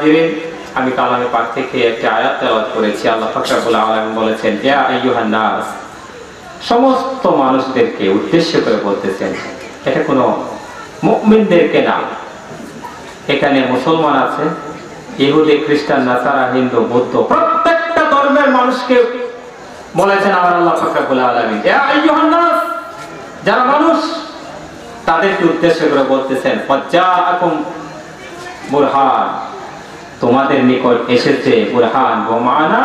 হাজিরিন, আমি কালামে পাক থেকে একটা আয়াত তেলাওয়াত করেছি। আল্লাহ পাক রব্বুল আলামিন বলেছেন, ইয়া আইয়ুহান নাস, সমস্ত মানুষদেরকে উদ্দেশ্য করে বলতেছেন। এটা কোনো মুমিনদেরকে না, এখানে মুসলমান আছে, ইহুদি, খ্রিস্টান, নাসারা, হিন্দু, বৌদ্ধ, প্রত্যেকটা ধর্মের মানুষকে বলেছেন আমার আল্লাহ পাক রব্বুল আলামিন, ইয়া আইয়ুহান নাস, যারা মানুষ, তাদেরকে উদ্দেশ্য করে বলতেছেন, ফাজ্জাআকুম বুরহান, তোমাদের নিকট এসেছে বুরহান, ওয়া মা'না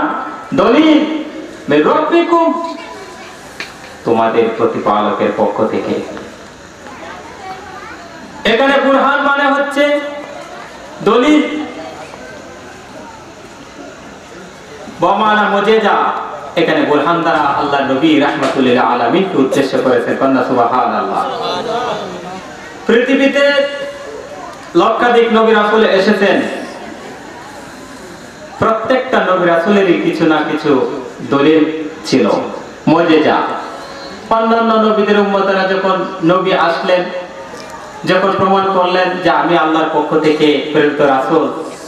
দলিল মির রাব্বিকুম, তোমাদের প্রতিপালকের পক্ষ থেকে। এখানে বুরহান মানে হচ্ছে দলিল, ওয়া মা'না মুজিজা। এখানে বুরহান দ্বারা আল্লাহ নবী রাহমাতুল লিল আলামিনকে উদ্দেশ্য করেছেন। কন্যা সুবহানাল্লাহ। পৃথিবীতে লক্ষাধিক নবী রাসূল এসেছেন, প্রত্যেকটা নবী রাসূলেরই কিছু না কিছু দলিল ছিল, মুজিজা। অন্যান্য নবীদের উম্মতেরা যখন নবী আসলেন, যখন প্রমাণ করলেন যে আমি আল্লাহর পক্ষ থেকে প্রেরিত রাসূল,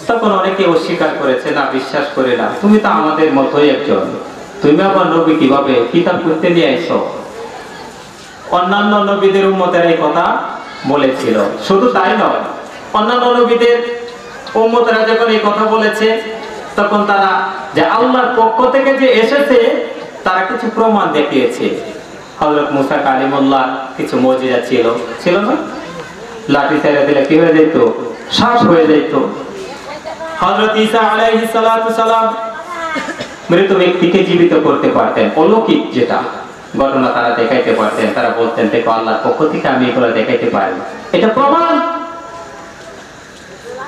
তখন অনেকে অস্বীকার করেছে, না বিশ্বাস করে না, তুমি তো আমাদের মতোই একজন, তুমি আবার নবী কিভাবে, কিতাব করতে নিয়ে আইছো। অন্যান্য নবীদের উম্মতেরা এই কথা বলেছিল। শুধু তাই নয়, অন্যান্য নবীদের উম্মতেরা যখন এই কথা বলেছে, তখন তারা যে আল্লাহর পক্ষ থেকে যে এসেছে তারা কিছু প্রমাণ দেখিয়েছে। হযরত মুসা কালিমুল্লাহ কিছু মুজিজা ছিল না? লাঠি ছেড়ে দিলে কি হয়ে যেত? শ্বাস হয়ে যেত। হযরত ঈসা আলাইহিস সালাতু সালাম মৃত ব্যক্তিকে জীবিত করতে পারতেন, অলৌকিক যেটা ঘটনা তারা দেখাইতে পারতেন। তারা বলতেন, দেখো আল্লাহর পক্ষ থেকে আমি এগুলো দেখাইতে পারি, এটা প্রমাণ।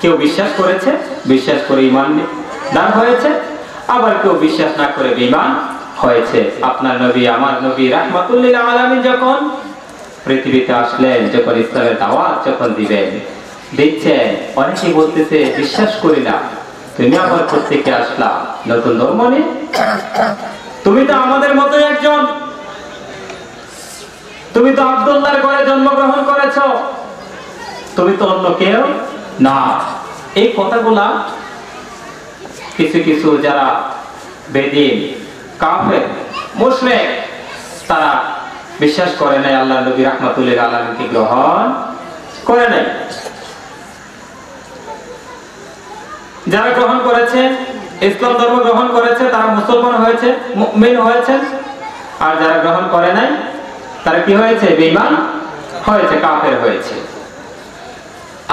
কেউ বিশ্বাস করেছে, বিশ্বাস করে ঈমান দান হয়েছে, আবার কেউ বিশ্বাস না করে বেঈমান হয়েছে। আপনার নবী, আমার নবী রাহমাতুল লিল আলামিন যখন পৃথিবীতে আসলেন, যখন ইসলামের দাওয়াত যখন দিচ্ছেন, অনেকেই বলতেছে বিশ্বাস করি না, তুমি আবার কোত্থেকে আসলা, নতুন ধর্ম নিয়ে? তুমি তো আমাদের মতো একজন, তুমি তো আব্দুল্লাহর ঘরে জন্মগ্রহণ করেছো, তুমি তো অন্য কেউ না। এই কথাগুলা কিছু কিছু যারা বেদিন, কাফের, মুশরিক, তারা বিশ্বাস করে নাই, আল্লাহ নবী রাহমাতুল লিল আলামিনকে গ্রহণ করে নাই। যারা গ্রহণ করেছে, ইসলাম ধর্ম গ্রহণ করেছে, তারা মুসলমান হয়েছে, মুমিন হয়েছে। আর যারা গ্রহণ করে নাই, তারা কি হয়েছে? বেঈমান হয়েছে, কাফের হয়েছে।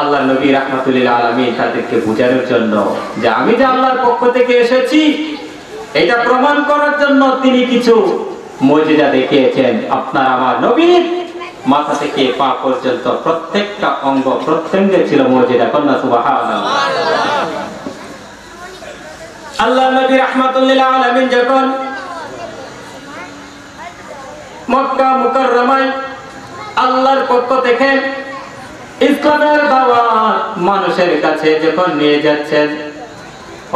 আল্লাহ নবী রাহমাতুল লিল আলামিন তাদেরকে বুঝানোর জন্য যে আমি যে আল্লাহর পক্ষ থেকে এসেছি, এটা প্রমাণ করার জন্য তিনি কিছু মুজিজা দেখিয়েছেন। আপনার আমার নবীর মাথা থেকে পা পর্যন্ত প্রত্যেকটা অঙ্গ প্রত্যঙ্গে ছিল মুজিজা। কন্যা সুবহানাল্লাহ। আল্লাহ নবী রাহমাতুল লিল আলামিন যখন মক্কা মুকাররমায় আল্লাহর পক্ষ থেকে ইসলামের দাওয়াত মানুষের কাছে যখন নিয়ে যাচ্ছেন,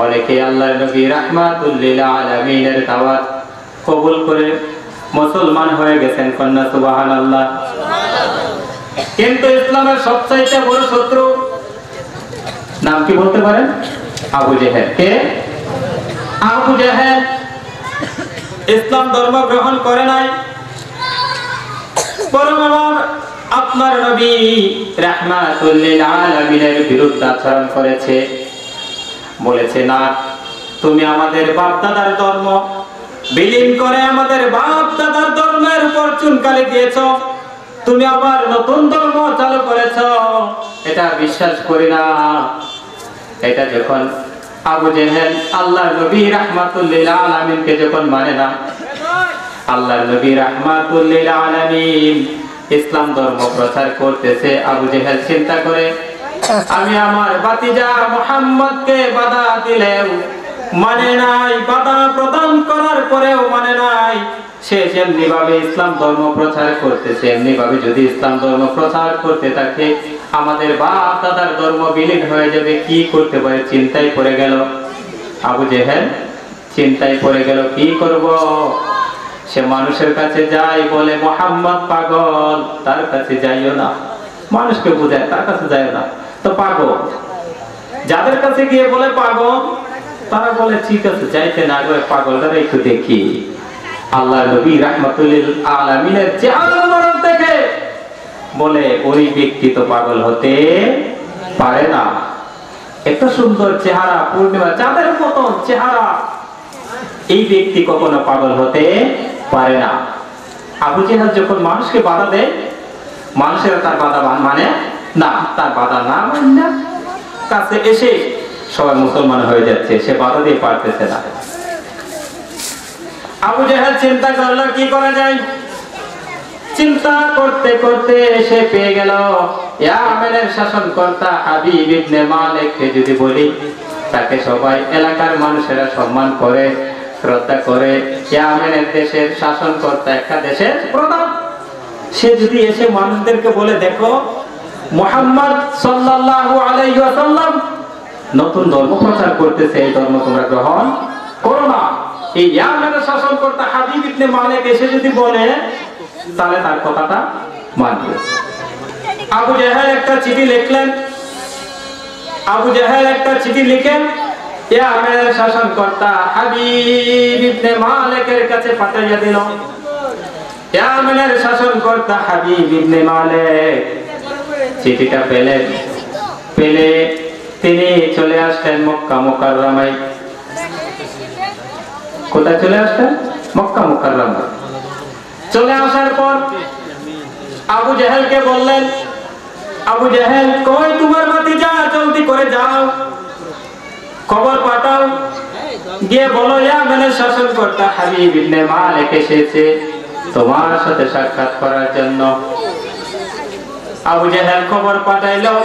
অনেকে আল্লাহর নবী রাহমাতুল লিল আলামিনের দাওয়াত কবুল করে মুসলমান হয়ে গেছেন। কন্যা সুবহানাল্লাহ। কিন্তু ইসলামের সবচাইতে বড় শত্রু নাম কি বলতে পারেন? আবু জেহেল। কে? আবু জেহেল ইসলাম ধর্ম গ্রহণ করে নাই, বরং আপনার নবী রাহমাতুল লিল আলামিনের বিরুদ্ধে আচরণ করেছে। বলেছে, না, তুমি আমাদের বাপ দাদার ধর্ম বিলীন করে আমাদের বাপ দাদার ধর্মের উপর চুনকালি দিয়েছ, তুমি আবার নতুন ধর্ম চালু করেছ, এটা বিশ্বাস করি না। এটা যখন আবু জেহেল আল্লাহর নবী রাহমাতুল লিল আলামিনকে যখন মানে না, আল্লাহর নবী রাহমাতুল লিল আলামিন ইসলাম ধর্ম প্রচার করতেছে, আবু জেহেল চিন্তা করে আমি আমার ভাতিজা মুহাম্মদকে বাধা দিলেও মানে নাই, বাধা প্রদান করার পরেও মানে নাই, সে যেমনি ভাবে ইসলাম ধর্ম প্রচার করতেছে, এমনি ভাবে যদি ইসলাম ধর্ম প্রচার করতে থাকে আমাদের বাপ দাদার ধর্ম বিলীন হয়ে যাবে, কি করতে পারে? চিন্তায় পড়ে গেল আবু জেহেল, চিন্তায় পড়ে গেল কি করব। সে মানুষের কাছে যায়, বলে মুহাম্মদ পাগল, তার কাছে যাইও না। মানুষকে বুঝায়, তার কাছে যাইও না, তো পাগল। যাদের কাছে গিয়ে বলে পাগল, তারা বলে ঠিক আছে চাইতে না গেলে পাগলটারে একটু দেখি। আল্লাহ নবী রাহমাতুল লিল আলামিনের চেহারা মোবারক দেখে বলে ওই ব্যক্তি তো পাগল হতে পারে না। এত সুন্দর চেহারা, পূর্ণিমা চাঁদের মতো চেহারা, এই ব্যক্তি কখনো পাগল হতে পারে না। আবু জেহেল যখন মানুষকে বাধা দেয়, মানুষেরা তার বাধা মানে না, তার বাধা না মানে কাছে এসে সবাই মুসলমান হয়ে যাচ্ছে, সে বাধা দিয়ে পারতেছে না। আবু জেহেল চিন্তা করলো কি করা যায়। চিন্তা করতে করতে সে পেয়ে গেল ইয়ামেনের শাসনকর্তা হাবিব ইবনে মালিককে যদি বলি, তাকে সবাই এলাকার মানুষেরা সম্মান করে, শ্রদ্ধা করে। ইয়ামেনের দেশের শাসনকর্তা, একটা দেশের প্রধান, সে যদি এসে মানুষদেরকে বলে দেখো মুহাম্মদ সাল্লাল্লাহু আলাইহি ওয়াসাল্লাম নতুন ধর্ম প্রচার করতেছে, এই ধর্ম তোমরা গ্রহণ করো না। এই ইয়ামেনের শাসনকর্তা হাবিব ইবনে মালিক এসে যদি বলে, তাহলে তার কথাটা মানবে। আবু জেহেল একটা চিঠি লিখলেন। আবু জেহেল একটা চিঠি লিখেন ইয়ামেনের শাসনকর্তা হাবিব ইবনে মালিকের কাছে পাঠিয়ে দিল। ইয়ামেনের শাসনকর্তা হাবিব ইবনে মালিক চিঠিটা পেলে তিনি চলে আসলেন মক্কা মুকাররমায়। কোথায় চলে আসলেন? মক্কা মুকাররমায়। চলে আসার পর আবু জেহেলকে বললেন, আবু জেহেল কই তোমার ভাতিজা, জলদি করে যাও, খবর পাঠাও, গিয়ে বলো ইয়ামেনের শাসনকর্তা হাবিব ইবনে মালিক এসেছে তোমার সাথে সাক্ষাৎ করার জন্য। আবু জেহেল খবর পাঠাইলো,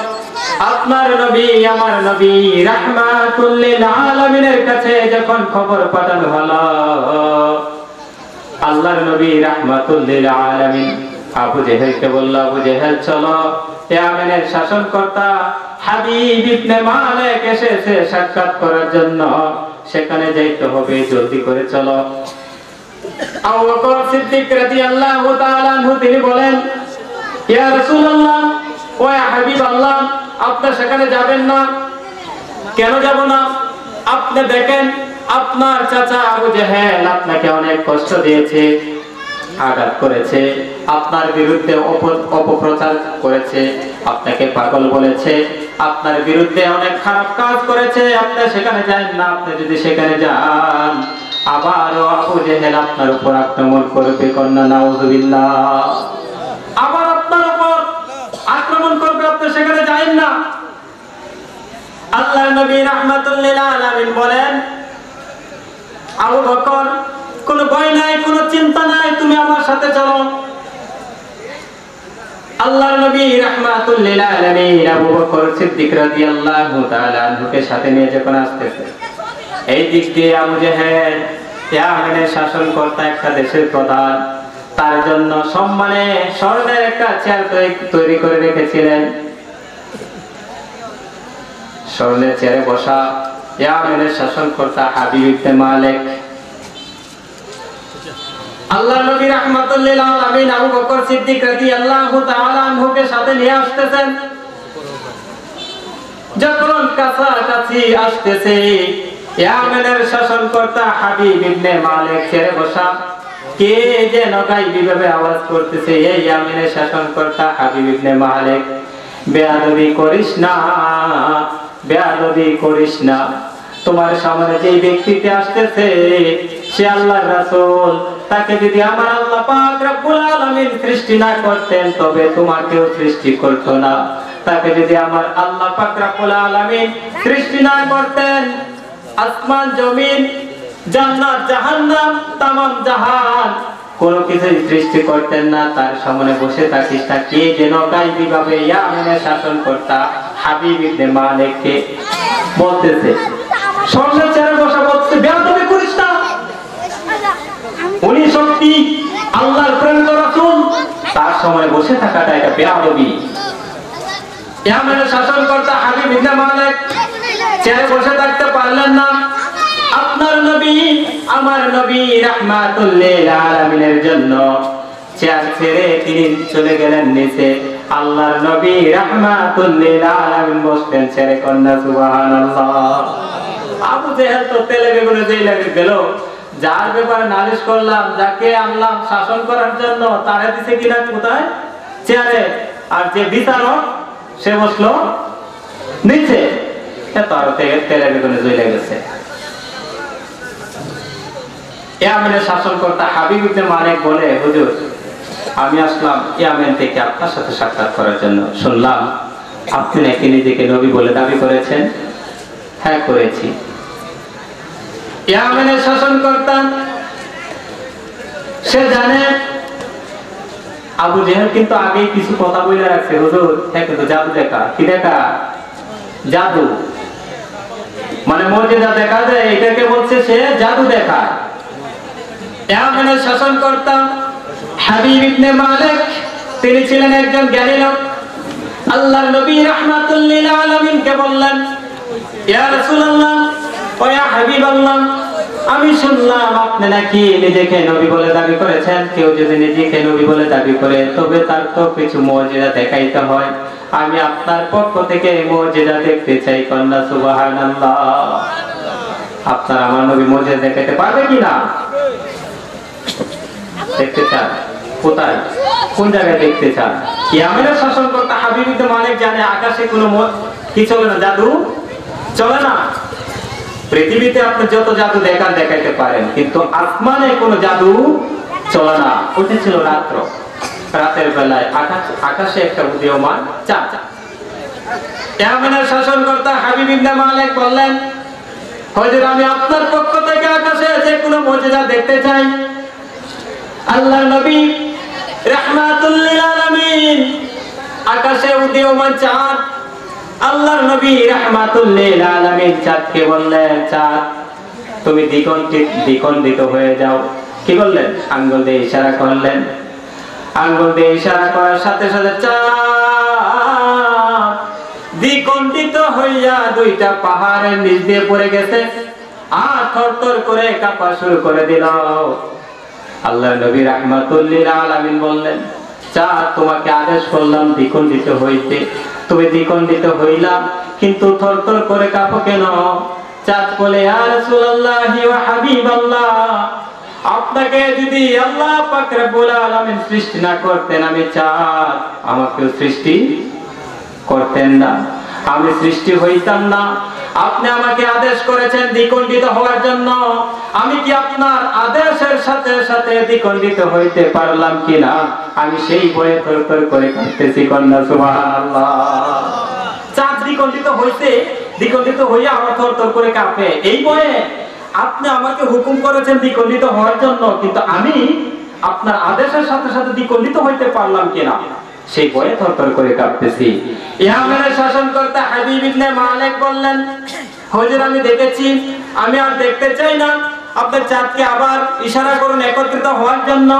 আপনার নবী আমার নবী রাহমাতুল লিল আলামিনের কাছে যখন খবর পাঠানো হলো, আল্লাহর নবী রাহমাতুল লিল আলামিন আবু জেহেলকে বলল, আবু জেহেল চলো, ইয়ামেনের শাসনকর্তা হাবিব ইবনে মালিক এসেছে সাক্ষাৎ করার জন্য, সেখানে যাইতে হবে, জলদি করে চলো। আবু বকর সিদ্দিক রাদিয়াল্লাহু তাআলা আনহু তিনি বলেন, ইয়া রাসূলুল্লাহ, ও হাবিব আল্লাহ, আপনি সেখানে যাবেন না। কেন যাব না? আপনি দেখেন আপনার চাচা আবু জেহেল আপনাকে অনেক কষ্ট দিয়েছে, আঘাত করেছে, আপনার বিরুদ্ধে অপপ্রচার করেছে, আপনাকে পাগল বলেছে, আপনার বিরুদ্ধে অনেক খারাপ কাজ করেছে। আপনি সেখানে যান না। আপনি যদি সেখানে যান, আবারও আবু জেহেল আপনার উপর আক্রমণ করবে, কন্যা নাউযুবিল্লাহ, আবার আপনার উপর আক্রমণ করবে, আপনি সেখানে যান না। আল্লাহর নবী রাহমাতুল লিল আলামিন বলেন, আবু বকর কোনো ভয় নাই, কোনো চিন্তা নাই, তুমি আমার সাথে চলো। আল্লাহর নবী রাহমাতুল লিল আলামিন আবু বকর সিদ্দিক রাদিয়াল্লাহু তাআলা আনহুকে সাথে নিয়ে যখন আসতেছে, এই দিক দিয়ে আবু জেহেল ইয়ামেনের শাসনকর্তা, একটা দেশের প্রধান, তার জন্য সম্মানে স্বর্ণের একটা চেয়ার তৈরি করে রেখেছিলেন। স্বর্ণের চেয়ারে বসা ইয়ামেনের শাসনকর্তা হাবিব ইবনে মালিক। আল্লাহর নবী রাহমাতুল লিল আলামিন আবু বকর সিদ্দিক রাদিয়াল্লাহু তাআলা আনহুকে সাথে নিয়ে আসতেছেন। যখন কাছাকাছি আসতেছে, ইয়ামেনের শাসনকর্তা হাবিব ইবনে মালিক চেয়ারে বসা, কে যেন গায়বী ভাবে আওয়াজ করতেছে, এই ইয়ামেনের শাসনকর্তা হাবিব ইবনে মালিক, বেয়াদবি করিস না, বেয়াদবি করিস না। তোমার সামনে যে ব্যক্তিটি আসতেছে সে আল্লাহর রাসূল, তাকে যদি আমার আল্লাহ পাক রব্বুল আলামিন সৃষ্টি না করতেন তবে তোমাকেও সৃষ্টি করতো না। তাকে যদি আমার আল্লাহ পাক রব্বুল আলামিন সৃষ্টি না করতেন, আসমান জমিন জান্নাত জাহান্নাম তামাম জাহান কোনো কিছু সৃষ্টি করতেন না। তার সামনে বসে থাকিস না। কে যেন গায়বী ভাবে ইয়ামেনের শাসনকর্তা হাবিব ইবনে মালিককে বলতেছে, স্বর্ণের চেয়ারে বসা বলতেছে, বেয়াদবি করিস না, উনি সত্যি আল্লাহর প্রেরিত রাসূল, তার সময় বসে থাকাটা এটা বেয়াদবি। ইয়ামেনের শাসনকর্তা হাবিব ইবনে মালিক চেয়ারে বসে থাকতে পারলেন না। আপনার নবী আমার নবী রাহমাতুল লিল আলামিনের জন্য চেয়ার ছেড়ে তিনি চলে গেলেন নিচে। আল্লাহর নবী রাহমাতুল লিল আলামিন বসলেন ছেড়ে কন্যা সুবহানাল্লাহ। আবু জেহেল তো তেলে বেগুনে যেই লাগে গেল, যার ব্যাপারে নালিশ করলাম, যাকে আনলাম শাসন করার জন্য, তারা দিছে কিনা কোথায়? চেয়ারে। আর যে বিচারক সে বসলো নিচে। এত আরো তেলে বেগুনে জেলে গেছে। ইয়ামেনের শাসনকর্তা হাবিব ইবনে মালিক বলে, হুজুর আমি আসলাম ইয়ামেন থেকে আপনার সাথে সাক্ষাৎ করার জন্য। শুনলাম আপনি নাকি নিজেকে নবী বলে দাবি করেছেন। হ্যাঁ করেছি। ইয়ামেনের শাসনকর্তা সে জানে আবু জেহেল কিন্তু আগেই কিছু কথা বলে রাখছে, হুজুর হ্যাঁ কিন্তু জাদু দেখা। কি দেখা? জাদু, মানে মুজিজা দেখা যায়, এটাকে বলছে সে জাদু দেখা। ইয়ামেনের শাসনকর্তা হাবিব ইবনে মালিক তিনি ছিলেন একজন জ্ঞানী লোক। আল্লাহর নবী রাহমাতুল লিল আলামিনকে বললেন, ইয়া রাসূলুল্লাহ ও ইয়া হাবিবাল্লাহ, আমি শুনলাম আপনি নাকি নিজেকে নবী বলে দাবি করেছেন। কেউ যদি নিজেকে নবী বলে দাবি করে তবে তার তো কিছু মুজিজা দেখাইতে হয়। আমি আপনার পক্ষ থেকে মুজিজা দেখতে চাই। কন্যা সুবহানাল্লাহ। আপনার আমার নবী মুজিজা দেখাতে পারবে কিনা? দেখতে চান? কোথায়, কোন জায়গায় দেখতে চান? ইয়ামেনের শাসনকর্তা হাবিব ইবনে মালিক জানে আকাশে কোনো কি চলে না, জাদু চলে না। পৃথিবীতে আপনি যত জাদু দেখাইতে পারেন, কিন্তু আসমানে কোনো জাদু চলে না। ওটা ছিল রাত্র, রাতের বেলায় আকাশে একটা উদীয়মান চাঁদ। ইয়ামেনের শাসনকর্তা হাবিব ইবনে মালিক বললেন, হুজুর আমি আপনার পক্ষ থেকে আকাশে যে কোনো মুজিজা দেখতে চাই। আল্লাহর নবী রাহমাতুল লিল আলামিন আকাশে উদীয়মান চাঁদ। আল্লাহর নবী রাহমাতুল লিল আলামিন চাঁদকে বললেন, চাঁদ তুমি দ্বিখণ্ডিত হয়ে যাও। কি বললেন? আঙ্গুল দিয়ে ইশারা করলেন। আঙ্গুল দিয়ে ইশারা করার সাথে সাথে চাঁদ দ্বিখণ্ডিত হইয়া দুইটা পাহাড়ের নিচ দিয়ে পড়ে গেছে আর থরথর করে কাঁপা শুরু করে দিল। আল্লাহর নবী রাহমাতুল লিল আলামিন বললেন, চাঁদ তোমাকে আদেশ করলাম দ্বিখণ্ডিত হইতে, তুমি দ্বিখণ্ডিত হইলা কিন্তু থরথর করে কাঁপো কেন? চাঁদ বলে, ইয়া রাসূলুল্লাহি ওয়া হাবিবাল্লাহ, আপনাকে যদি আল্লাহ পাক রব্বুল আলামিন সৃষ্টি না করতেন, আমি চাঁদ আমাকে সৃষ্টি করতেন না, আমি সৃষ্টি হইতাম না। আপনি আমাকে আদেশ করেছেন দ্বিখণ্ডিত হওয়ার জন্য, আমি কি আপনার আদেশের সাথে সাথে দ্বিখণ্ডিত হইতে পারলাম কিনা? আমি সেই ভয়ে থরথর করে কাঁপতেছি। কন্যা সুবহানাল্লাহ। চাঁদ দ্বিখণ্ডিত হইয়া আমার থরথর করে কাঁপে এই ভয়ে। আপনি আমাকে হুকুম করেছেন দ্বিখণ্ডিত হওয়ার জন্য, কিন্তু আমি আপনার আদেশের সাথে সাথে দ্বিখণ্ডিত হইতে পারলাম কিনা সেই ভয়ে থরথর করে কাঁপতেছি। ইয়ামেনের শাসনকর্তা হাবিব ইবনে মালিক বললেন, হুজুর আমি দেখেছি, আমি আর দেখতে চাই না। আপনার চাঁদকে আবার ইশারা করুন একত্রিত হওয়ার জন্য।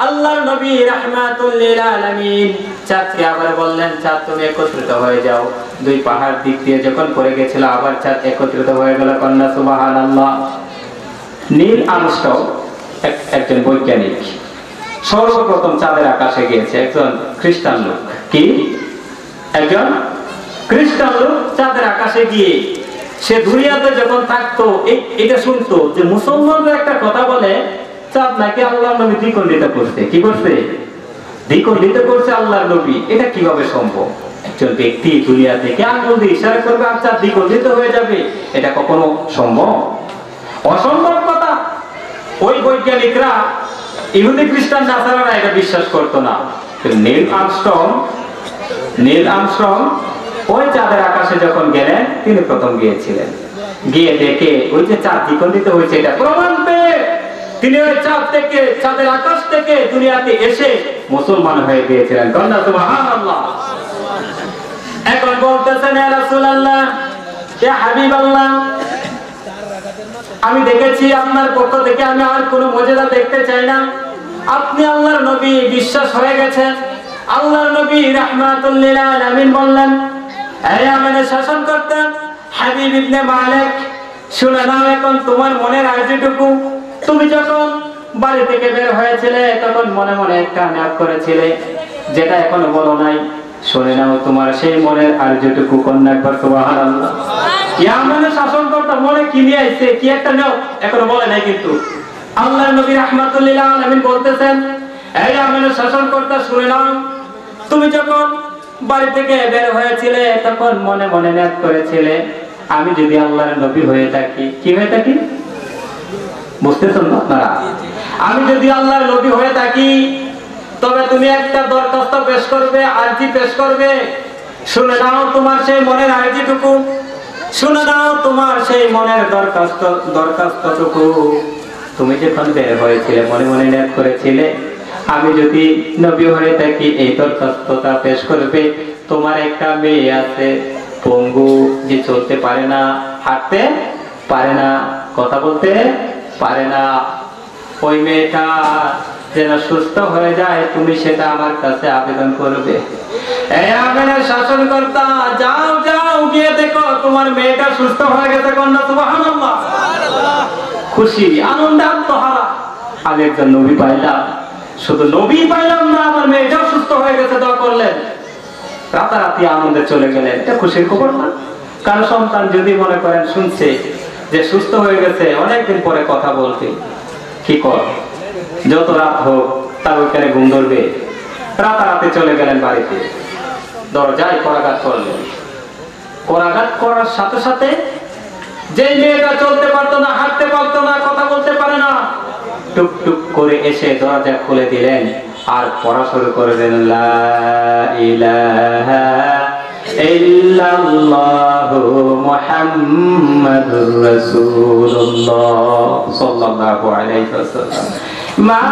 আল্লাহর নবী রাহমাতুল লিল আলামিন চাঁদকে আবার বললেন, চাঁদ তুমি একত্রিত হয়ে যাও। দুই পাহাড় দিক দিয়ে যখন পড়ে গেছিল আবার চাঁদ একত্রিত হয়ে গেল। কন্যা সুবহানাল্লাহ। নীল আর্মস্ট্রং একজন বৈজ্ঞানিক, সর্বপ্রথম চাঁদের আকাশে গিয়েছে। একজন খ্রিস্টান লোক, কি একজন খ্রিস্টান লোক চাঁদের আকাশে গিয়ে সে দুনিয়াতে যখন থাকতো এটা শুনতো যে মুসলমানরা একটা কথা বলে, চাঁদ নাকি আল্লাহর নবী দ্বিখণ্ডিত করছে। কি করছে? দ্বিখণ্ডিত করছে আল্লাহর নবী। এটা কিভাবে সম্ভব? একজন ব্যক্তি দুনিয়া থেকে আঙ্গুল দিয়ে ইশারা করবে আর চাঁদ দ্বিখণ্ডিত হয়ে যাবে, এটা কখনো সম্ভব? অসম্ভব কথা। ওই বৈজ্ঞানিকরা, ইহুদি খ্রিস্টান নাসারারা এটা বিশ্বাস করতো না। নীল আর্মস্ট্রং ওই চাঁদের আকাশে যখন গেলেন, তিনি প্রথম গিয়েছিলেন। গিয়ে দেখে ওই যে চাঁদ দ্বিখণ্ডিত হয়েছে এটা প্রমাণ পেয়ে তিনি ওই চাঁদের আকাশ থেকে দুনিয়াতে এসে মুসলমান হয়ে গিয়েছিলেন। কন্যা সুবহানাল্লাহ। এখন বলতেছেন, ইয়া রাসূলুল্লাহ, ইয়া হাবিবাল্লাহ, আমি দেখেছি আপনার পক্ষ থেকে আমি আর কোনো মুজিজা দেখতে চাই না। আপনি আল্লাহর নবী, বিশ্বাস হয়ে গেছেন। আল্লাহর নবী রাহমাতুল লিল আলামিন বললেন, এই আমাদের শাসনকর্তা হাবিব ইবনে মালিক, শুনে নাও এখন তোমার মনের আর্জিটুকু। তুমি যখন বাড়ি থেকে বের হয়েছিলে তখন মনে মনে একটা নিয়ত করেছিলে, যেটা এখনো বলো নাই। শুনে নাও তোমার সেই মনের আরজুটুকু কন্যা, একবার সুবহানাল্লাহ। ইয়ামানের শাসনকর্তা মনে কি নিয়ে আইছে, কি একটা নাও এখনো বলে নাই, কিন্তু আল্লাহর নবী রাহমাতুল লিল আলামিন বলতেছেন, এই ইয়ামানের শাসনকর্তা শুনে নাও, তুমি যখন বাড়ি থেকে বের হয়েছিলে তখন মনে মনে নিয়ত করেছিলে, আমি যদি আল্লাহর নবী হয়ে থাকি, কি হয়ে থাকি বুঝতেছেন না আপনারা? আমি যদি আল্লাহর নবী হয়ে থাকি তবে তুমি একটা দরখাস্ত পেশ করবে, আরজি পেশ করবে। শুনে নাও তোমার সেই মনের আরজিটুকু, শুনে নাও তোমার সেই মনের দরখাস্তটুকু। তুমি যখন বের হয়েছিলে মনে মনে নিয়ত করেছিলে, আমি যদি নবী হয়ে থাকি, এই দরখাস্তটা পেশ করবে। তোমার একটা মেয়ে আছে পঙ্গু, যে চলতে পারে না, হাঁটতে পারে না, কথা বলতে পারে না, ওই মেয়েটা যেন সুস্থ হয়ে যায়, তুমি সেটা আমার কাছে আবেদন করবে। এই আমেনের শাসনকর্তা, যাও যাও গিয়ে দেখো তোমার মেয়েটা সুস্থ হয়ে গেছে, কন্যা সুবহানাল্লাহ। খুশি আনন্দে আত্মহারা, আমি একজন নবী পাইলাম, শুধু নবী পাইলাম না, আমার মেয়েটাও সুস্থ হয়ে গেছে, দোয়া করলেন, রাতারাতি আনন্দে চলে গেলেন। এটা খুশির খবর না? কারো সন্তান যদি মনে করেন শুনছে যে সুস্থ হয়ে গেছে, অনেকদিন পরে কথা বলতে কি কর, যত রাত হোক তার ওইখানে ঘুম ধরবে, রাতারাতি চলে গেলেন বাড়িতে, দরজায় করাঘাত করলেন। করাঘাত করার সাথে সাথে যে মেয়েটা চলতে পারতো না, হাঁটতে পারতো না, কথা বলতে পারে না, টুক টুক করে এসে দরজা খুলে দিলেন আর পড়া শুরু করে দিলেন, লা ইলাহা ইল্লাল্লাহু মুহাম্মাদুর রাসূলুল্লাহ সাল্লাল্লাহু আলাইহি ওয়াসাল্লাম। মা,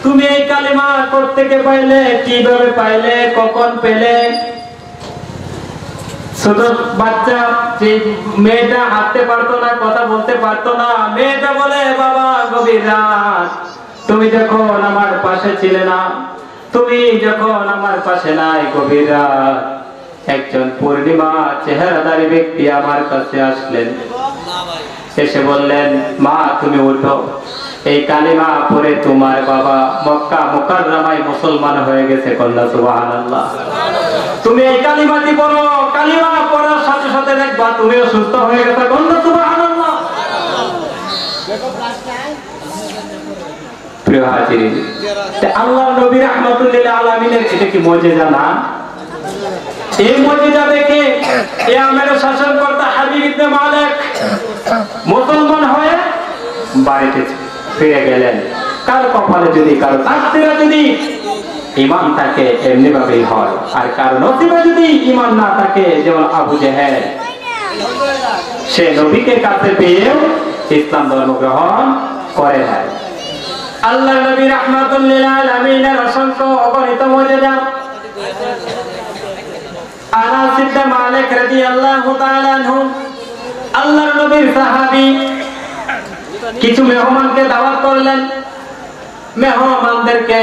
তুমি এই কালিমা কোত্থেকে পাইলে, কিভাবে পাইলে, কখন পেলে? ছোট বাচ্চা, যে মেয়েটা হাঁটতে পারতো না, কথা বলতে পারতো না, মেয়েটা বলে, বাবা গভীর রাত, তুমি যখন আমার পাশে ছিলে না, তুমি যখন আমার পাশে নাই, গভীর রাত একজন পূর্ণিমা চেহারাদারী ব্যক্তি আমার কাছে আসলেন, এসে বললেন, মা তুমি উঠো, এই কালিমা পড়ে তোমার বাবা মক্কা মুকাররমায় মুসলমান হয়ে গেছে, কন্যা সুবহানাল্লাহ। তুমি এই কালিমাটি পড়ো, কালিমা পড়ার সাথে সাথে দেখবা তুমিও সুস্থ হয়ে গেছে, কন্যা সুবহানাল্লাহ। প্রিয় হাজিরিন, আল্লাহর নবী রাহমাতুল লিল আলামিনের এটা কি মুজিজা না? এই মুজিজা দেখে এই আমেরের শাসনকর্তা হাবিব ইবনে মালিক মুসলমান হয়ে বাড়িতে ফিরে গেলেন। কারো কপালে যদি, কারো তাকদীরে যদি ঈমান থাকে এমনি ভাবেই হয়, আর কারো নসিবে যদি ঈমান না থাকে, যেমন আবু জেহেল, সে নবীকে কাছে পেয়েও ইসলাম ধর্ম গ্রহণ করে না। আল্লাহর নবী রাহমাতুল লিল আলামিনের অসংখ্য অগণিত মুজিজা। আনাস ইবনে মালিক রাদিয়াল্লাহু তাআলা আনহু, আল্লাহর নবীর সাহাবী, কিছু মেহমানকে দাওয়াত করলেন। মেহমানদেরকে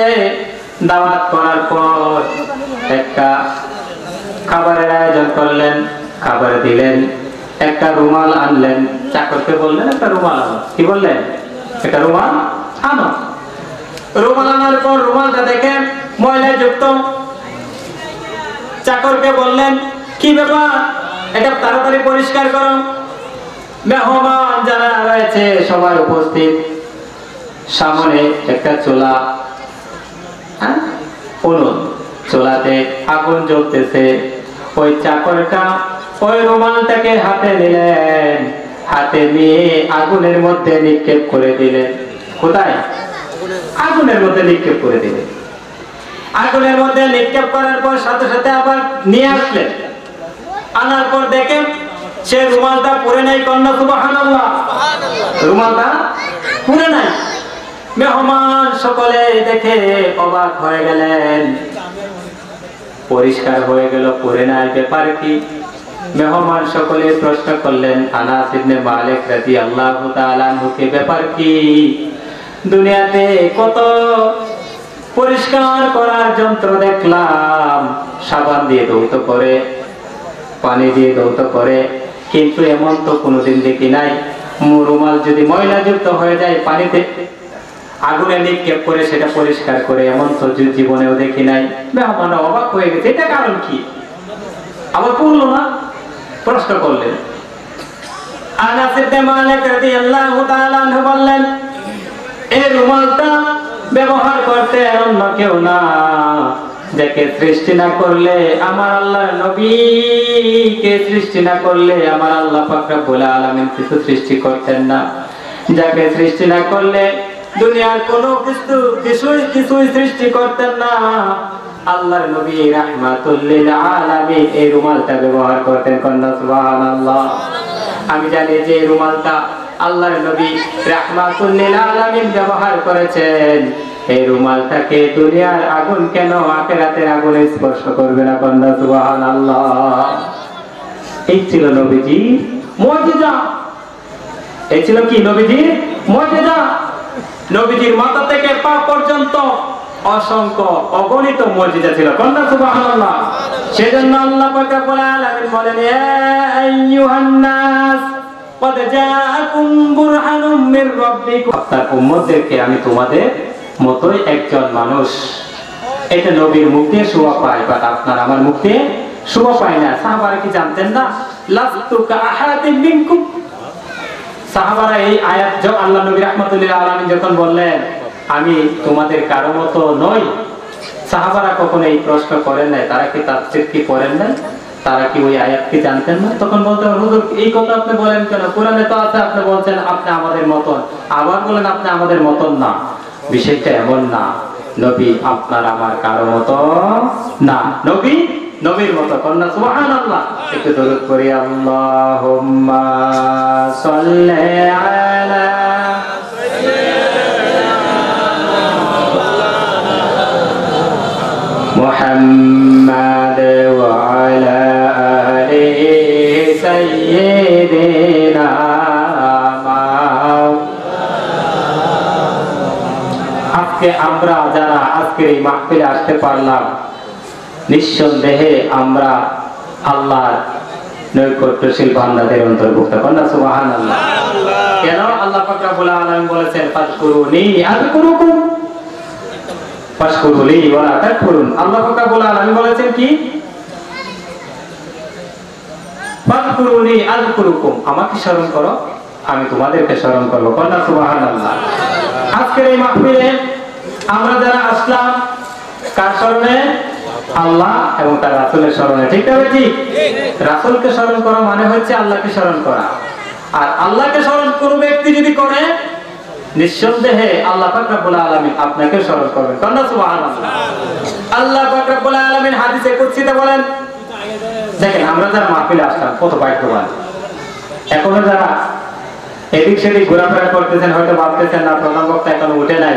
দাওয়াত করার পর একটা খাবারের আয়োজন করলেন, খাবার দিলেন, একটা রুমাল আনলেন, চাকরকে বললেন একটা রুমাল আনো। কি বললেন? একটা রুমাল আনো। রুমাল আনার পর রুমালটা দেখে ময়লায় যুক্ত। চাকরকে বললেন, কি ব্যাপার, এটা তাড়াতাড়ি পরিষ্কার করো। মেহমান যারা রয়েছে সবাই উপস্থিত, সামনে একটা চুলা, উনুন, চুলাতে আগুন জ্বলতেছে। ওই চাকরটা ওই রুমালটাকে হাতে নিলেন, হাতে নিয়ে আগুনের মধ্যে নিক্ষেপ করে দিলেন। কোথায়? আগুনের মধ্যে নিক্ষেপ করে দিলেন। আগুনের মধ্যে নিক্ষেপ করার পর সাথে সাথে আবার নিয়ে আসলেন। আনার পর দেখেন সে রুমালটা পরে নাই, কন্যা সুবহানাল্লাহ। রুমালটা পরে নাই। মেহমান সকলে দেখে অবাক হয়ে গেলেন, পরিষ্কার হয়ে গেল, পরে নাই, ব্যাপার কি? মেহমান সকলে প্রশ্ন করলেন আনাস ইবনে মালিক রাদিয়াল্লাহু তাআলা আনহুকে, ব্যাপার কি? দুনিয়াতে কত পরিষ্কার করার যন্ত্র দেখলাম, সাবান দিয়ে ধৌত করে, পানি দিয়ে ধৌত করে, কিন্তু এমন তো কোনোদিন দেখি নাই রুমাল যদি ময়লাযুক্ত হয়ে যায় পানিতে আগুনে নিক্ষেপ করে সেটা পরিষ্কার করে, এমন তো জীবনেও দেখি নাই। মেহমান অবাক হয়ে গেছে, এটা কারণ কি? আবার বললো না, প্রশ্ন করলেন। আনাস ইবনে মালিক রাদিয়াল্লাহু তাআলা আনহু বললেন, এই রুমালটা ব্যবহার করতে অন্য কেউ না, যাকে সৃষ্টি না করলে আমার আল্লাহর নবীকে সৃষ্টি না করলে আমার আল্লাহ পাক রব্বুল আলামিন কিছু সৃষ্টি করতেন না। যাকে সৃষ্টি না করলে দুনিয়ার কোনো কিছুই সৃষ্টি করতেন না। আল্লাহর নবী রাহমাতুল লিল আলামিন এই রুমালটা ব্যবহার করতেন। কন্যা সুবহানাল্লাহ। আমি জানি যে এই রুমালটা আল্লাহর নবী রাহমাতুল লিল আলামিন ব্যবহার করেছেন। এই রুমালটাকে দুনিয়ার আগুন কেন আখিরাতের আগুনে স্পর্শ করবে না? কন্যা সুবহানাল্লাহ। এই ছিল নবীজির মুজিজা। এই ছিল কি নবীজির মুজিজা। নবীজির মাথা থেকে পা পর্যন্ত অসংখ্য অগণিত মুজিজা ছিল। কন্যা সুবহানাল্লাহ। সেজন্য আল্লাহ পাক রব্বুল আলামিন বলেন, ইয়া আইয়ুহান নাস ক্বাদ জাআকুম বুরহানুম মির রাব্বিকুম। আপনার উম্মতদেরকে আমি তোমাদের মতোই একজন মানুষ। এটা নবীর মুখ দিয়ে শোভা পায়, বাট আপনার আমার মুখ দিয়ে শোভা পায় না। সাহাবারা কি জানতেন না? লাস্তু কাআহাদিন মিনকুম। সাহাবারা এই আয়াত আল্লাহ নবী রাহমাতুল লিল আলামিন যখন বললেন আমি তোমাদের কারো মতো নই, সাহাবারা কখনো এই প্রশ্ন করেন নাই। তারা কি তাফসীর কি পড়েন নাই? তারা কি ওই আয়াত কি জানতেন না? তখন বলতেন, হুজুর এই কথা আপনি বলেন কেন? কোরআনে তো আছে, আপনি বলছেন আপনি আমাদের মতন, আবার বলেন আপনি আমাদের মতন না। বিষয়টা এমন না, নবী আপনার আমার কারো মতো না, নবী নবীর মতো। কন্যা সুবহানাল্লাহ। একটু দরুদ করি, আল্লাহুম্মা সাল্লি আলা মুহাম্মাদ ওয়া আলা আলি সাইয়্যিদিনা। আজকে আমরা যারা আজকের এই মাহফিলে আসতে পারলাম, নিঃসন্দেহে আমরা আল্লাহর নৈকট্যশীল বান্দাদের অন্তর্ভুক্ত। কন্যা সুবহানাল্লাহ। কেন? আল্লাহ পাক রব্বুল আলামিন বলেছেন, ফাশকুরুনি আযকুরুকুম ফাশকুরুলি ওয়া লা তাকফুরুন। আল্লাহ পাক রব্বুল আলামিন বলেছেন কি? ফাশকুরুনি আযকুরুকুম। আমাকে স্মরণ করো, আমি তোমাদেরকে স্মরণ করব। কন্যা সুবহানাল্লাহ। আজকের এই মাহফিলে আমরা যারা আসলাম কার স্মরণে? আল্লাহ এবং তার রাসূলের স্মরণে। ঠিক আছে? ঠিক। রাসূলকে স্মরণ করা মানে হচ্ছে আল্লাহকে স্মরণ করা। আর আল্লাহকে স্মরণ কোন ব্যক্তি যদি করে, নিঃসন্দেহে আল্লাহ পাক রব্বুল আলামিন আপনাকে স্মরণ করবেন। কন্যা সুবহানাল্লাহ। আল্লাহ পাক রব্বুল আলামিন হাদিসে কুদসিতে বলেন, দেখেন আমরা যারা মাহফিলে আসলাম কত ভাগ্যবান। এখনো যারা এদিক সেদিক ঘোরাফেরা করতেছেন, হয়তো ভাবতেছেন না প্রধান বক্তা এখনো উঠে নাই,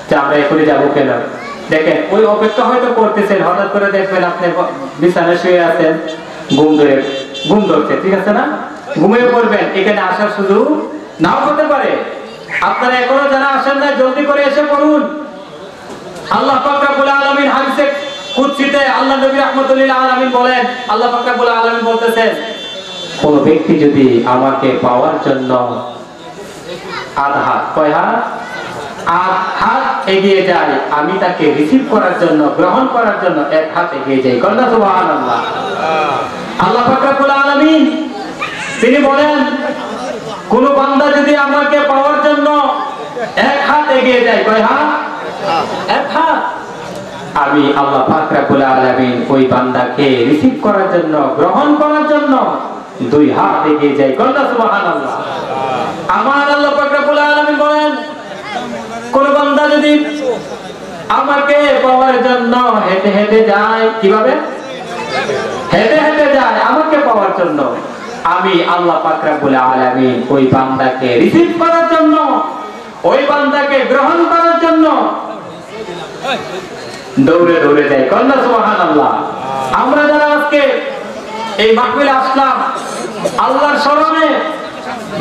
যে আমরা এখনই যাবো কেন। দেখেন ওই অপেক্ষা হয়তো করতেছেন, হঠাৎ করে দেখবেন আপনি বিছানায় শুয়ে আছেন, ঘুম ধরছে, ঠিক আছে না? ঘুমিয়ে পড়বেন। এখানে আসার সুযোগ নাও হতে পারে। আপনারা এখনো যারা আসেন না, জলদি করে এসে পড়ুন। আল্লাহ পাক রব্বুল আলামিন হাদিসে কুদসিতে আল্লাহ নবী রাহমাতুল লিল আলামিন বলেন, আল্লাহ পাক রব্বুল আলামিন বলতেছেন, কোন ব্যক্তি যদি আমাকে পাওয়ার জন্য আধা হাত, কয় হাত? হাত এগিয়ে যায়, আমি তাকে রিসিভ করার জন্য, গ্রহণ করার জন্য এক হাত এগিয়ে যাই। কন্যা সুবহানাল্লাহ। আল্লাহ পাক রব্বুল আলামিন তিনি বলেন, কোন বান্দা যদি আমাকে পাওয়ার জন্য এক হাত এগিয়ে যায়, কয় হাত? এক হাত, আমি আল্লাহ পাক রব্বুল আলামিন ওই বান্দাকে রিসিভ করার জন্য, গ্রহণ করার জন্য দুই হাত এগিয়ে যাই। কন্যা সুবহানাল্লাহ। আমার আল্লাহ পাক রব্বুল আলামিন বলেন, কোন বান্দা যদি আমাকে পাওয়ার জন্য হেঁটে হেঁটে যায়, কিভাবে? হেঁটে হেঁটে যায় আমাকে পাওয়ার জন্য, আমি আল্লাহ পাক রব্বুল আলামিন ওই বান্দাকে রিসিভ করার জন্য, ওই বান্দাকে গ্রহণ করার জন্য দৌড়ে দৌড়ে যাই। কন্যা সুবহানাল্লাহ। আমরা যারা আজকে এই মাহফিলে আসলাম আল্লাহর স্মরণে,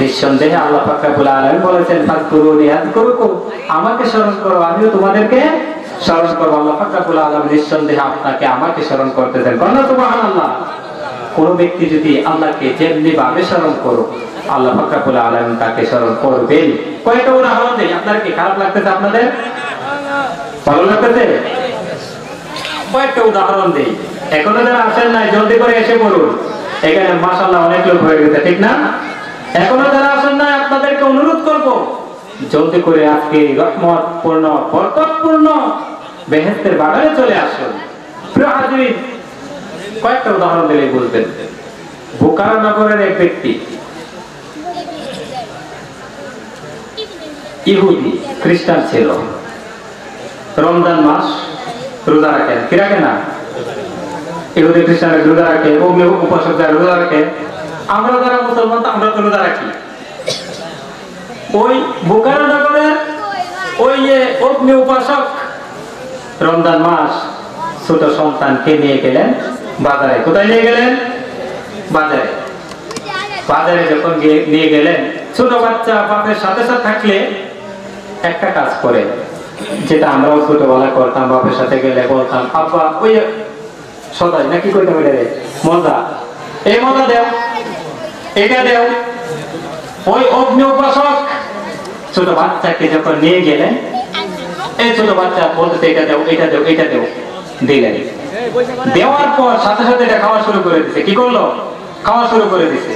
নিঃসন্দেহে আল্লাহ পাক রব্বুল আলামিন বলেছেন, ফাযকুরুনি আযকুরুকুম। আমাকে স্মরণ করো, আমিও তোমাদেরকে স্মরণ করব। আল্লাহ পাক রব্বুল আলামিন নিঃসন্দেহে আপনাকে আমাকে স্মরণ করতেছেন। কন্যা সুবহানাল্লাহ। কোন ব্যক্তি যদি আল্লাহকে যেমনি ভাবে স্মরণ করো, আল্লাহ পাক রব্বুল আলামিন তাকে স্মরণ করবেন। কয়েকটা উদাহরণ দেই, আপনার কি খারাপ লাগতেছে? আপনাদের ভালো লাগতেছে? কয়েকটা উদাহরণ দেই। এখনো যারা আসেন নাই জলদি করে এসে বলুন, এখানে মাশাআল্লাহ অনেক লোক হয়ে গেছে, ঠিক না? এখনো যারা আসেন নাই আপনাদেরকে অনুরোধ করব জলদি করে আজকে রহমতপূর্ণ বরকতপূর্ণ বেহেশতের বাগানে চলে আসুন। প্রিয় হাজিরিন, কয়েকটা উদাহরণ দিলে বুঝবেন। বোকারা নগরের এক ব্যক্তি, ইহুদি খ্রিস্টান ছিল, রমজান মাস রোজা রাখেন। কি রাখে না? ইহুদি খ্রিস্টানের রোজা রাখে, অগ্নি উপাসক যারা রোজা রাখে। আমরা যারা মুসলমান আমরা তো রোজা রাখি। ওই বোকারা নগরের ওই অগ্নি উপাসক রমজান মাস ছোট সন্তানকে নিয়ে গেলেন বাজারে। কোথায় নিয়ে গেলেন? বাজারে। বাজারে যখন নিয়ে গেলেন, ছোট বাচ্চা বাপের সাথে সাথে থাকলে একটা কাজ করে, যেটা আমরাও ছোটবেলা করতাম, বাপের সাথে গেলে বলতাম, আব্বা ওই সদাই নাকি কইতে বলে রে মজা, এই মজা দেও, এটা দেও। ওই অগ্নি উপাসক ছোট বাচ্চাকে যখন নিয়ে গেলেন, এই ছোট বাচ্চা বলতে এটা দেও, এটা দেও, এটা দেও, দিলেন। দেওয়ার পর সাথে সাথে এটা খাওয়া শুরু করে দিছে। কি করলো? খাওয়া শুরু করে দিছে।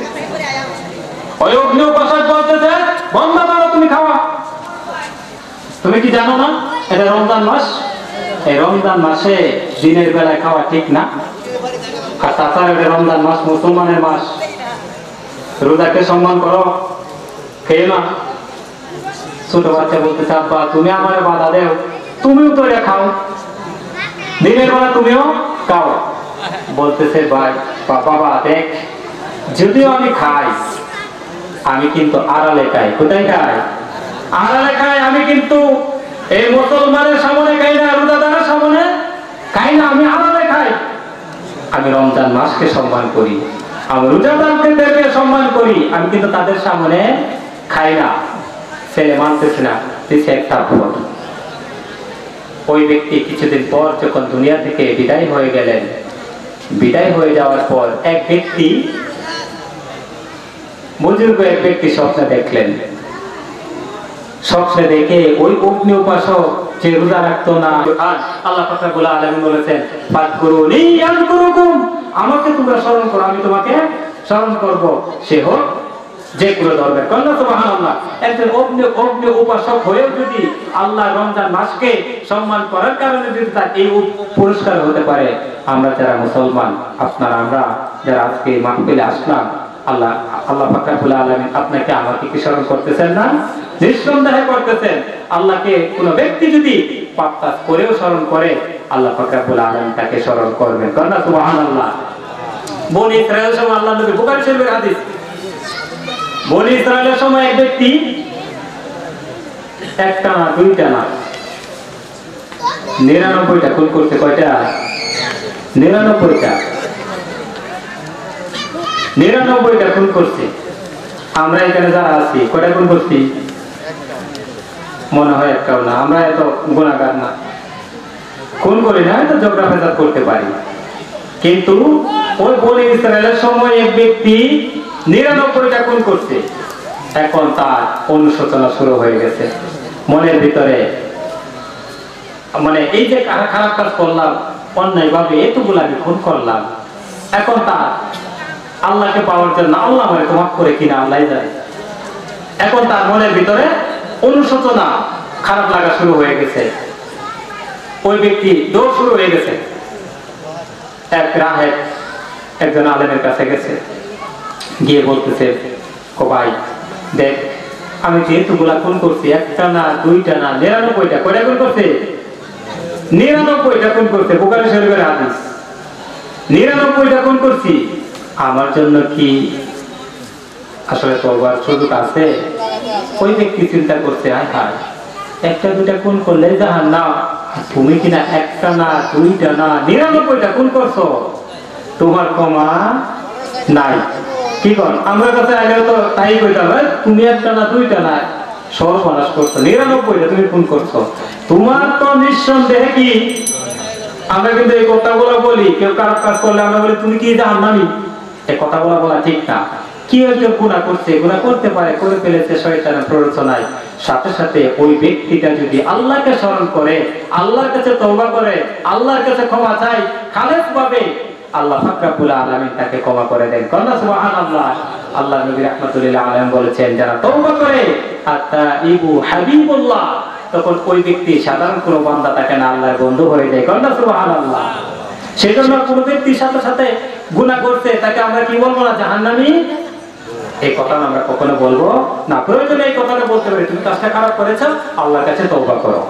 ওই অগ্নি উপাসক বলতেছে, বন্ধ করো, তুমি খাওয়া। তুমি কি জানো না এটা রমজান মাস? এই রমজান মাসে দিনের বেলায় খাওয়া ঠিক না। আর তাছাড়া এটা রমজান মাস, মুসলমানের মাস, রোজাকে সম্মান করো, খেয়ে না। ছোট বাচ্চা বলতেছে, আব্বা তুমি আমার বাধা দেও, তুমিও তো এটা খাও, দিনের বেলা তুমিও খাও। বলতেছে, ভাই বাবা দেখ, যদিও আমি খাই, আমি কিন্তু আড়ালে খাই। কোথায় খাই? আড়ালে খাই। আমি কিন্তু এই মুসলমানের সামনে খাই না, রোজাদারের সামনে খাই না, আমি আড়ালে খাই। আমি রমজান মাসকে সম্মান করি, আমি রোজাদারদেরকে সম্মান করি, আমি কিন্তু তাদের সামনে খাই না। ছেলে মানতেছে না, দিছে একটা ভোট। ওই ব্যক্তি কিছুদিন পর যখন দুনিয়া থেকে বিদায় হয়ে গেলেন, বিদায় হয়ে যাওয়ার পর এক ব্যক্তি, বুজুর্গ এক ব্যক্তি স্বপ্নে দেখলেন। স্বপ্নে দেখে ওই অগ্নি উপাসক যে রোজা রাখতো না, আল্লাহ পাক রব্বুল আলামিন বলেছেন, ফাযকুরুনি আযকুরুকুম, আমাকে তোমরা স্মরণ করো, আমি তোমাকে স্মরণ করব। সে হোক যে কোনো ধর্মের। কন্যা সুবহানাল্লাহ। একজন অগ্নি উপাসক হয়েও যদি আল্লাহ রমজান মাসকে সম্মান করার কারণে যদি তার এই পুরস্কার হতে পারে, আমরা যারা মুসলমান, আপনারা আমরা যারা আজকে মাহফিলে আসলাম, আল্লাহ পাক রব্বুল আলামিন আপনাকে আমাকে কি স্মরণ করতেছেন না? নিঃসন্দেহে করতেছেন। আল্লাহকে কোন ব্যক্তি যদি পাপ কাজ করেও স্মরণ করে, আল্লাহ পাক রব্বুল আলামিন তাকে স্মরণ করবেন। কন্যা সুবহানাল্লাহ। বনি ইসরাঈলের সময়, আল্লাহ নবী, বুখারী শরীফের হাদিস, বনি ইসরাঈলের সময় এক ব্যক্তি একটা না, দুইটা না, 99টা খুন করতে। কয়টা? 99টা। 99টা খুন করছে। আমরা এখানে যারা আছি কয়টা খুন করছি? মনে হয় একটাও না। আমরা এত গুনাহগার না, খুন করি না, তো ঝগড়া ফেসাদ করতে পারি। কিন্তু ওই বনি ইসরাঈলের সময় এক ব্যক্তি 99টা খুন করছে। এখন তার অনুশোচনা শুরু হয়ে গেছে মনের ভিতরে, মানে এই যে খারাপ কাজ করলাম, অন্যায় ভাবে এতগুলো আমি খুন করলাম, এখন তার আল্লাহকে পাওয়ার জন্য আল্লাহ আমাকে মাফ করে কিনা আল্লাহ জানে। এখন তার মনের ভিতরে অনুশোচনা, খারাপ লাগা শুরু হয়ে গেছে। ওই ব্যক্তি দৌড় শুরু হয়ে গেছে। এক রাহেব একজন আলেমের কাছে গেছে, গিয়ে বলতেছে, ও ভাই দেখ, আমি যেহেতুগুলা খুন করছি, একটা না, দুইটা না, 99টা। কয়টা খুন করছে? 99টা খুন করছে। বুখারী শরীফের হাদিস। 99টা খুন করছি, আমার জন্য কি আসলে তওবার সুযোগ আছে? ওই ব্যক্তি চিন্তা করছে, হায় হায়, একটা দুইটা খুন করলে জাহান্নাম, তুমি কিনা একটা না, দুইটা না, 99টা খুন করছো, তোমার ক্ষমা নাই। কি কর, আমরা কাছে আগে তো তাই কইতাম, তুমি একটা না, দুইটা না, সর্বনাশ করছো, 99টা তুমি খুন করছো, তোমার তো নিঃসন্দেহে কি। আমরা কিন্তু এই কথাগুলো বলি, কেউ খারাপ কাজ করলে আমরা বলি তুমি কি জাহান্নামী। এই কথাগুলো বলা ঠিক না। কি হয়তো গুনাহ করছে, গুনাহ করতে পারে, করে ফেলেছে শয়তানের প্ররোচনায়, সাথে সাথে ওই ব্যক্তিটা যদি আল্লাহকে স্মরণ করে, আল্লাহর কাছে তওবা করে, আল্লাহর কাছে ক্ষমা চায়, খালেস ভাবে, আল্লাহ পাক রব্বুল আলামিন তাকে ক্ষমা করে দেন। কন্যা সুবহানাল্লাহ। আল্লাহ নবী রাহমাতুল্লাহ আলাইহি বলেছেন, যারা তওবা করে আতাইবু হাবিবুল্লাহ, তখন ওই ব্যক্তি সাধারণ কোনো বান্দা থাকে না, আল্লাহর বন্ধু হয়ে যায়। কন্যা সুবহানাল্লাহ। সেজন্য কোন ব্যক্তির সাথে সাথে গুনাহ করতে তাকে আমরা কি বলবো না, জাহান্নামী, এই কথা আমরা কখনো বলবো না। প্রয়োজনে এই কথাটা বলতে পারি, তুমি কাজটা খারাপ করেছো, আল্লাহর কাছে তওবা করো,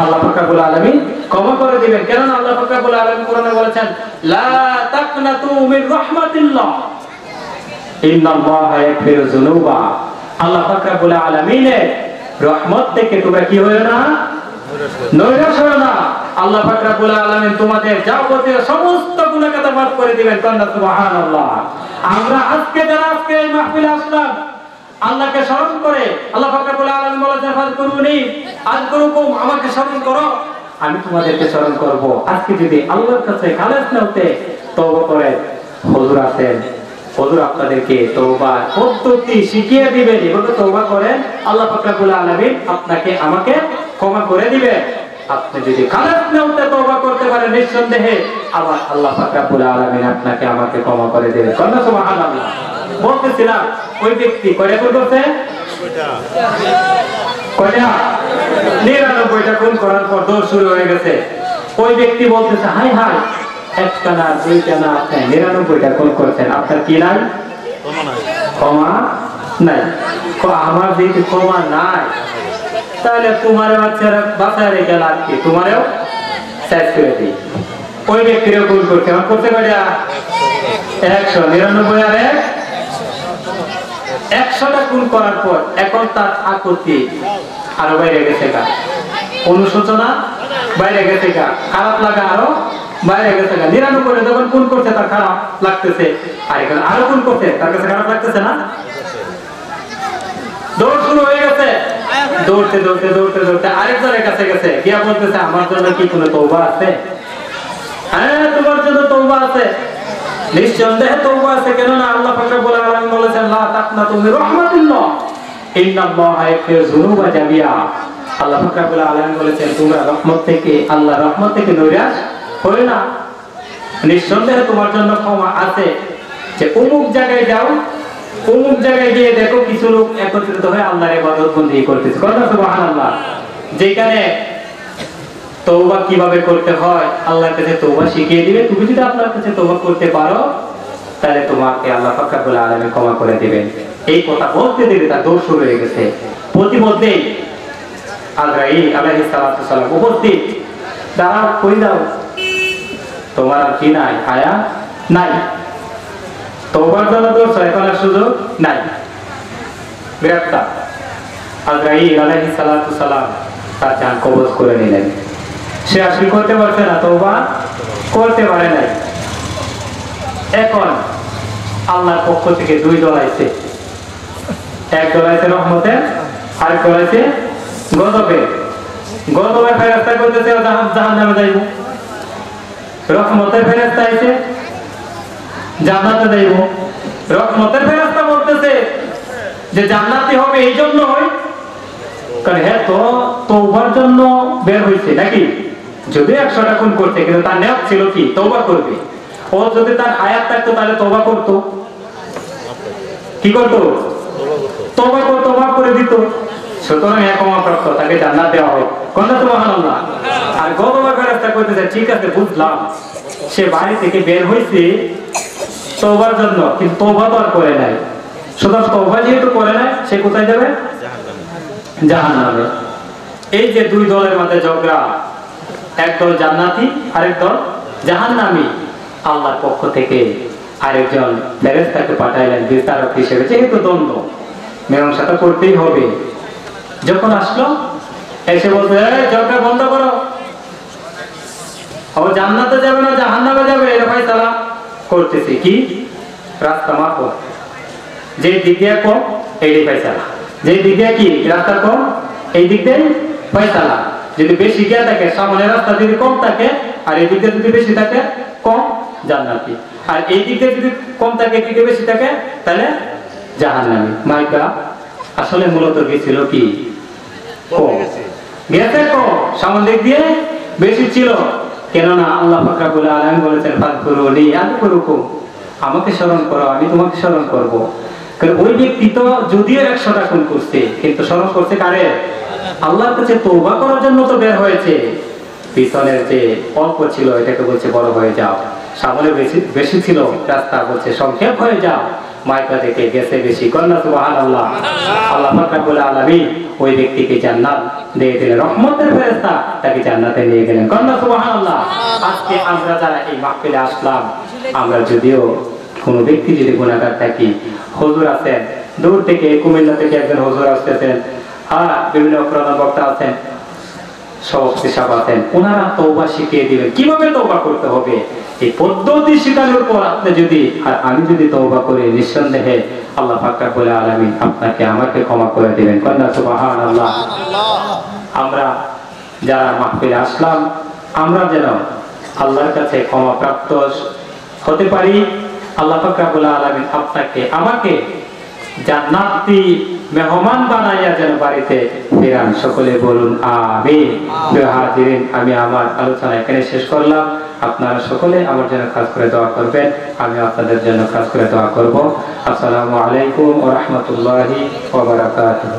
আল্লাহ পাক রব্বুল আলামিন ক্ষমা করে দিবেন। কারণ আল্লাহ পাক রব্বুল আলামিন কোরআনে বলেছেন, লা তাকনাতু মির রাহমাতিল্লাহ ইন্নাল্লাহা ইয়াগফিরু যুনুবা। আল্লাহ পাক রব্বুল আলামিনের রহমত থেকে তোমরা কি হয়ো না, নৈরাশ হয়ো না। আল্লাহ পাক রব্বুল আলামিন তোমাদের যাবতীয় সমস্ত গুনাহ খাতা মাফ করে দিবেন। কন্যা সুবহানাল্লাহ। আমরা আজকে যারা আজকে এই মাহফিলে আসলাম, আল্লাহকে স্মরণ করে, আল্লাহ পাক রব্বুল আলামিন বলেছেন, ফাযকুরুনি আযকুরুকুম, আমাকে স্মরণ করো, আমি তোমাদেরকে স্মরণ করব। আজকে যদি আল্লাহর কাছে খালেস নিয়তে তওবা করে, হুজুর আছেন, হুজুর আপনাদেরকে তওবার পদ্ধতি শিখিয়ে দিবেন, এভাবে তওবা করেন, আল্লাহ পাক রব্বুল আলামিন আপনাকে আমাকে ক্ষমা করে দিবেন। আপনি যদি খালেস নিয়তে তওবা করতে পারেন, নিঃসন্দেহে আবার আল্লাহ পাক রব্বুল আলামিন আপনাকে আমাকে ক্ষমা করে দিবেন। কন্যা সুবহানাল্লাহ। বলতেছিলাম, ওই ব্যক্তি কয়টা খুন করছে? কয়টা? 99টা খুন করার পর দৌড় শুরু হয়ে গেছে। ওই ব্যক্তি বলতেছে, হাই হাই, একটা না, দুইটা না, আপনি 99টা খুন করছেন, আপনার কি নাই? ক্ষমা নাই। আমার যেহেতু ক্ষমা নাই, তাহলে তোমার বাচ্চারা বাঁচায় রেখে লাভ কি, তোমারও শেষ করে দিই। ওই ব্যক্তিরও খুন করছে, আমার করতে কয়টা? 199 আর 100টা খুন করার পর এখন তার আপত্তি আরো বাইরে গেছে, গা অনুশোচনা বাইরে গেছে, গা খারাপ লাগা আরো বাইরে গেছে, গা 99 যখন খুন করছে তার খারাপ লাগতেছে, আর এখন আরো খুন করছে তার কাছে খারাপ লাগতেছে না? দৌড় শুরু হয়ে গেছে, দৌড়তে দৌড়তে দৌড়তে দৌড়তে আরেকজনের কাছে গেছে, গিয়া বলতেছে, আমার জন্য কি কোনো তওবা আছে? হ্যাঁ, তোমার জন্য তওবা আছে, নিঃসন্দেহে তওবা আছে। কেননা আল্লাহ পাক রব্বুল আলামিন বলেছেন, লা তাকনাতু মির রাহমাতিল্লাহ ইন্নাল্লাহা ইয়াগফিরু যুনুবা জামিআ। আল্লাহ পাক রব্বুল আলামিন বলেছেন, তোমরা রহমত থেকে, আল্লাহর রহমত থেকে নৈরাশ হয়ো না, নিঃসন্দেহে তোমার জন্য ক্ষমা আছে। যে অমুক জায়গায় যাও, অমুক জায়গায় গিয়ে দেখো কিছু লোক একত্রিত হয়ে আল্লাহর ইবাদত বন্দেগী করতেছে। কথা সুবহানাল্লাহ। যেখানে তওবা কিভাবে করতে হয় আল্লাহর কাছে তওবা শিখিয়ে দিবে। তুমি যদি আল্লাহর কাছে তওবা করতে পারো, তাহলে তোমাকে আল্লাহ পাক রব্বুল আলামিন ক্ষমা করে দিবেন। এই কথা বলতে দিলে তার দৌড় শুরু হয়ে গেছে। প্রতিমধ্যেই আজরাইল আলাইহিস সালাতু সালাম উপস্থিত। দাঁড়াও, কই যাও, তোমার আর কি নাই, হায়া নাই, তওবার জন্য দৌড়ছ, এখন আর সুযোগ নাই, গ্রেফতার। আজরাইল আলাইহিস সালাতু সালাম তার জান কবজ করে নিলেন। সে আর কি করতে পারছে না, তওবা করতে পারে নাই। এখন আল্লাহর পক্ষ থেকে দুই দল আইছে, এক দল আইছে রহমতের, আরেক দল আইছে গজবের। গজবের ফেরেশতা করতেছে জাহান্নামে যাইব, রহমতের ফেরেশতা আইছে জান্নাতে যাইব। রহমতের ফেরেশতা বলতেছে যে জান্নাতি হবে এই জন্য হয়, কারণ হ্যাঁ তো তওবার জন্য বের হইছে নাকি, যদি 100টা খুন করতে, কিন্তু তার নিয়ত ছিল কি, তওবা করবে। ও যদি তার হায়াত থাকতো তাহলে তওবা করতো, কি করতো, তওবা করতো, মাফ করে দিত। সুতরাং এক ক্ষমাপ্রাপ্ত, তাকে জান্নাত দেওয়া হোক। কথা সুবহানাল্লাহ। আর গজবের ফেরেশতা কইতেছে, ঠিক আছে বুঝলাম, সে বাড়ি থেকে বের হইছে তওবার জন্য, কিন্তু তওবা তো আর করে নাই। সুতরাং তওবা যেহেতু করে নাই, সে কোথায় যাবে? জাহান্নামে। এই যে দুই দলের মধ্যে ঝগড়া, একদল জান্নাতি আরেক দল জাহান্নামী। আল্লাহর পক্ষ থেকে আরেকজন ফেরেশতাকে পাঠাইলেন বিচারক হিসেবে, যেহেতু দ্বন্দ্ব মীমাংসাটা করতেই হবে। যখন আসলো, এসে বলতে, ঝগড়া বন্ধ করো, ও জান্নাতে যাবে না জাহান্নামে যাবে, এর ফয়সালা করতেছি। কি রাস্তা মাপো, যে দিক দিয়ে কম এই ফয়সালা, যে দিক দিয়ে কি রাস্তা কম এই দিক দিয়ে ফয়সালা। যদি বেশি গিয়ে থাকে, সামনের রাস্তা যদি কম থাকে, আর এই দিকে যদি বেশি থাকে, কম জান্নাতি। আর এই দিকে যদি কম থাকে, এদিকে বেশি থাকে, তাহলে জাহান্নামী। মাইকা আসলে মূলত গেছিল কি কম, গেছে কম, সামনে দিক দিয়ে বেশি ছিল। কেননা আল্লাহ পাক রব্বুল আলামিন বলেছেন ফাযকুরুনি আযকুরুকুম, আমাকে স্মরণ করো আমি তোমাকে স্মরণ করব। কারণ ওই ব্যক্তি তো যদিও 100টা খুন করছে, কিন্তু স্মরণ করছে কারে? আল্লাহর কাছে তওবা করার জন্য তো বের হয়েছে। পিছনের যে অল্প ছিল এটাকে বলছে বড় হয়ে যাও, সামনে বেশি ছিল রাস্তা বলছে সংক্ষেপ হয়ে যাও। মাইকা থেকে গেছে বেশি, কন্যা সুবহানাল্লাহ। আল্লাহ পাক রব্বুল আলামিন ওই ব্যক্তিকে জান্নাত দিয়ে দিলেন, রহমতের ফেরেশতা তাকে জান্নাতে নিয়ে গেলেন, কন্যা সুবহানাল্লাহ। আজকে আমরা যারা এই মাহফিলে আসলাম, আমরা যদিও কোনো ব্যক্তি যদি গুনাহগার থাকি, হুজুর আছেন দূর থেকে, কুমিল্লা থেকে একজন হুজুর আসতেছেন, আর বিভিন্ন প্রধান বক্তা আছেন, সভাপতি সাহেব আছেন, ওনারা তওবা শিখিয়ে দিবেন কিভাবে তওবা করতে হবে। এই পদ্ধতি শিখানোর পর আপনি যদি আর আমি যদি তওবা করি, নিঃসন্দেহে আল্লাহ পাক রব্বুল আলামিন আপনাকে আমাকে ক্ষমা করে দিবেন, কন্যা সুবহানাল্লাহ। আমরা যারা মাহফিলে আসলাম, আমরা যেন আল্লাহর কাছে ক্ষমা প্রাপ্ত হতে পারি। আল্লাহ পাক রব্বুল আলামিন আপনাকে আমাকে জান্নাতি মেহমান বানাইয়া যেন বাড়িতে ফেরান, সকলে বলুন আমিন। প্রিয় হাজিরিন, আমি আমার আলোচনা এখানে শেষ করলাম। আপনারা সকলে আমার জন্য খাস করে দোয়া করবেন, আমি আপনাদের জন্য খাস করে দোয়া করব। আসসালামু আলাইকুম ওয়া রাহমাতুল্লাহি ওয়া বারাকাতুহু।